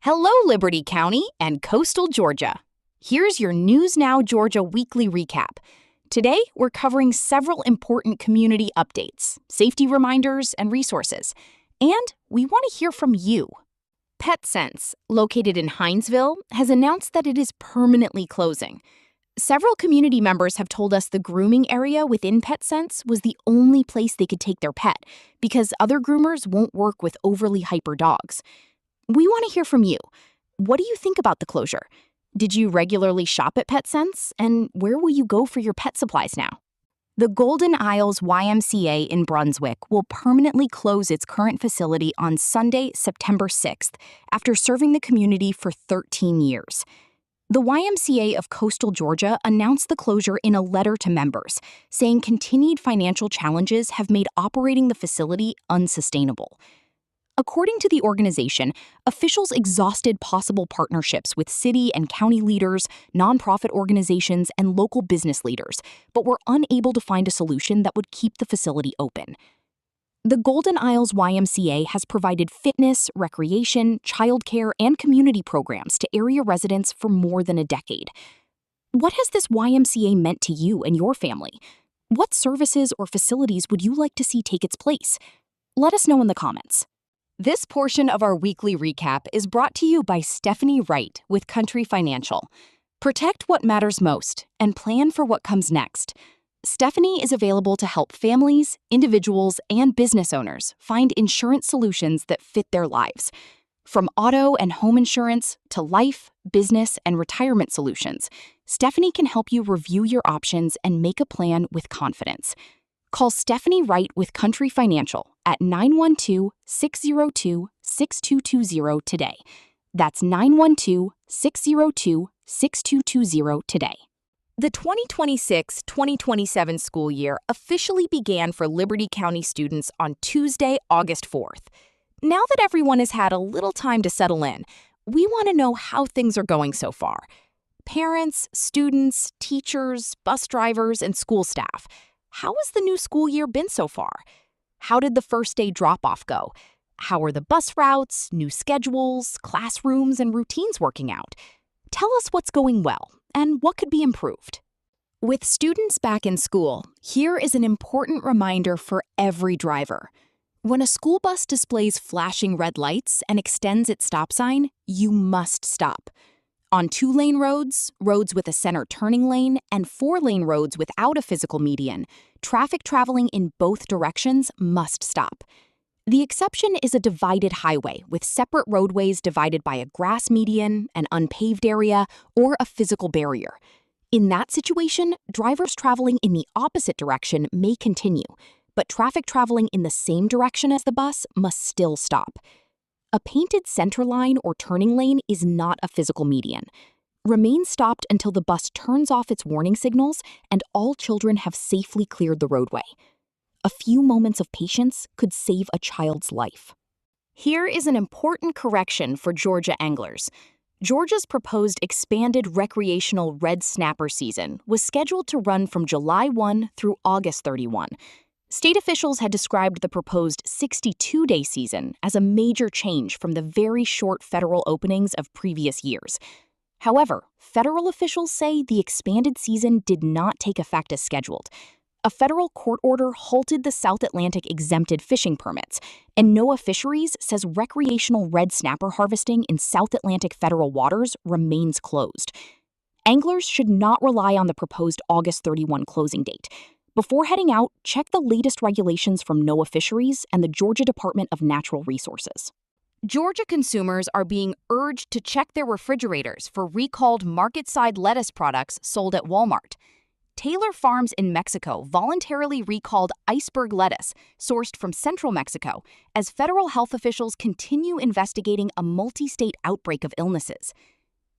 Hello, Liberty County and coastal Georgia. Here's your News Now Georgia weekly recap. Today, we're covering several important community updates, safety reminders, and resources. And we want to hear from you. PetSense, located in Hinesville, has announced that it is permanently closing. Several community members have told us the grooming area within PetSense was the only place they could take their pet because other groomers won't work with overly hyper dogs. We want to hear from you. What do you think about the closure? Did you regularly shop at PetSense? And where will you go for your pet supplies now? The Golden Isles YMCA in Brunswick will permanently close its current facility on Sunday, September 6th, after serving the community for 13 years. The YMCA of coastal Georgia announced the closure in a letter to members, saying continued financial challenges have made operating the facility unsustainable. According to the organization, officials exhausted possible partnerships with city and county leaders, nonprofit organizations, and local business leaders, but were unable to find a solution that would keep the facility open. The Golden Isles YMCA has provided fitness, recreation, childcare, and community programs to area residents for more than a decade. What has this YMCA meant to you and your family? What services or facilities would you like to see take its place? Let us know in the comments. This portion of our weekly recap is brought to you by Stephanie Wright with Country Financial. Protect what matters most and plan for what comes next. Stephanie is available to help families, individuals, and business owners find insurance solutions that fit their lives. From auto and home insurance to life, business, and retirement solutions, Stephanie can help you review your options and make a plan with confidence. Call Stephanie Wright with Country Financial at 912-602-6220 today. That's 912-602-6220 today. The 2026-2027 school year officially began for Liberty County students on Tuesday, August 4th. Now that everyone has had a little time to settle in, we want to know how things are going so far. Parents, students, teachers, bus drivers, and school staff. How has the new school year been so far? How did the first day drop-off go? How are the bus routes, new schedules, classrooms, and routines working out? Tell us what's going well and what could be improved. With students back in school, here is an important reminder for every driver. When a school bus displays flashing red lights and extends its stop sign, you must stop. On 2-lane roads, roads with a center turning lane, and 4-lane roads without a physical median, traffic traveling in both directions must stop. The exception is a divided highway with separate roadways divided by a grass median, an unpaved area, or a physical barrier. In that situation, drivers traveling in the opposite direction may continue, but traffic traveling in the same direction as the bus must still stop. A painted center line or turning lane is not a physical median. Remain stopped until the bus turns off its warning signals and all children have safely cleared the roadway. A few moments of patience could save a child's life. Here is an important correction for Georgia anglers. Georgia's proposed expanded recreational red snapper season was scheduled to run from July 1 through August 31. State officials had described the proposed 62-day season as a major change from the very short federal openings of previous years. However, federal officials say the expanded season did not take effect as scheduled. A federal court order halted the South Atlantic exempted fishing permits, and NOAA Fisheries says recreational red snapper harvesting in South Atlantic federal waters remains closed. Anglers should not rely on the proposed August 31 closing date. Before heading out, check the latest regulations from NOAA Fisheries and the Georgia Department of Natural Resources. Georgia consumers are being urged to check their refrigerators for recalled market-side lettuce products sold at Walmart. Taylor Farms in Mexico voluntarily recalled iceberg lettuce sourced from central Mexico as federal health officials continue investigating a multi-state outbreak of illnesses.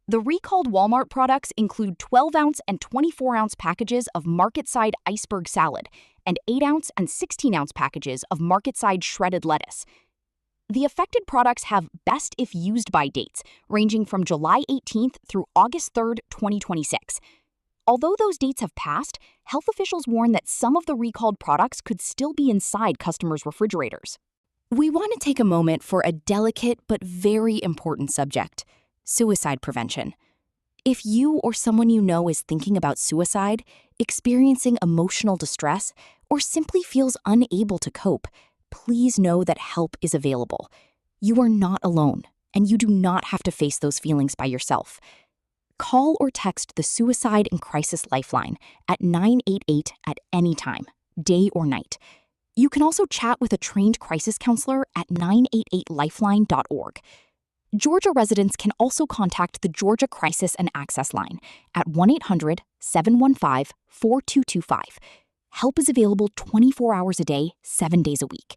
The recalled Walmart products include 12-ounce and 24-ounce packages of market-side iceberg salad and 8-ounce and 16-ounce packages of market-side shredded lettuce. The affected products have best if used by dates ranging from July 18th through August 3rd, 2026. Although those dates have passed, health officials warn that some of the recalled products could still be inside customers' refrigerators. We want to take a moment for a delicate but very important subject: suicide prevention. If you or someone you know is thinking about suicide, experiencing emotional distress, or simply feels unable to cope, please know that help is available. You are not alone, and you do not have to face those feelings by yourself. Call or text the Suicide and Crisis Lifeline at 988 at any time, day or night. You can also chat with a trained crisis counselor at 988lifeline.org. Georgia residents can also contact the Georgia Crisis and Access Line at 1-800-715-4225. Help is available 24 hours a day, 7 days a week.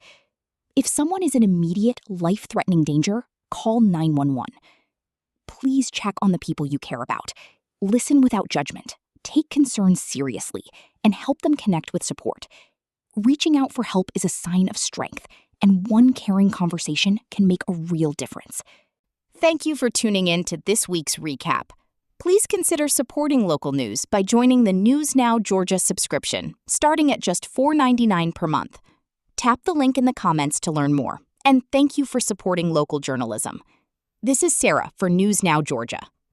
If someone is in immediate, life-threatening danger, call 911. Please check on the people you care about. Listen without judgment, take concerns seriously, and help them connect with support. Reaching out for help is a sign of strength, and one caring conversation can make a real difference. Thank you for tuning in to this week's recap. Please consider supporting local news by joining the News Now Georgia subscription, starting at just $4.99 per month. Tap the link in the comments to learn more. And thank you for supporting local journalism. This is Sarah for News Now Georgia.